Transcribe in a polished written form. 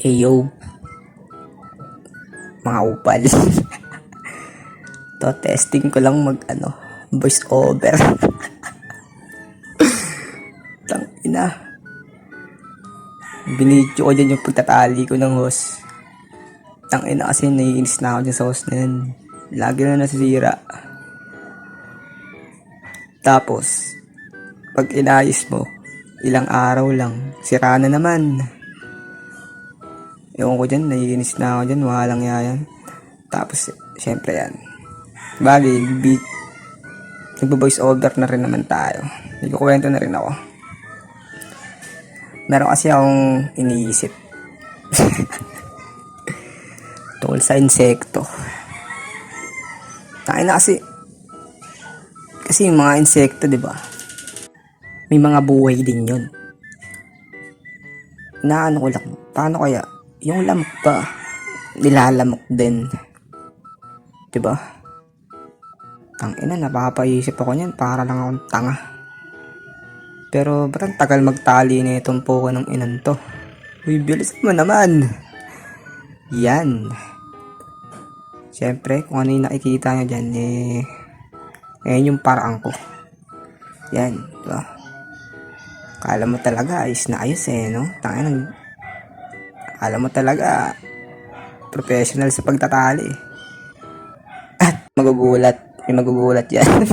Eyo, mga upal. To, testing ko lang voice over. Tang ina. Binidyo ko dyan yung pagtatali ko ng host. Tang ina kasi naiinis na ako dyan sa host na yan. Lagi na nasisira. Tapos, pag inayos mo, ilang araw lang, sira na naman. Ewan ko dyan, naiinis na ako dyan, walang yan. Tapos, syempre yan. Bagay, nagbo-voice over na rin naman tayo. Nagkukwento na rin ako. Meron kasi akong iniisip. Tungkol sa insekto. Tayo na kasi yung mga insekto, di ba? May mga buhay din yun. Naano ko lang, paano kaya yung lamok ba nilalamok din? Di ba? Ang ina, napapaisip ako niyan, para lang akong tanga. Pero ba't ang tagal magtali na itong puko ng inan to? Uy, bilis mo naman. Yan. Siyempre, kung ano yung nakikita nyo dyan, ayan yung paraan ko. Yan, diba? Kala mo talaga, ayos na ayos no? Tangin, kala mo talaga, professional sa pagtatali. At magugulat, may magugulat yan.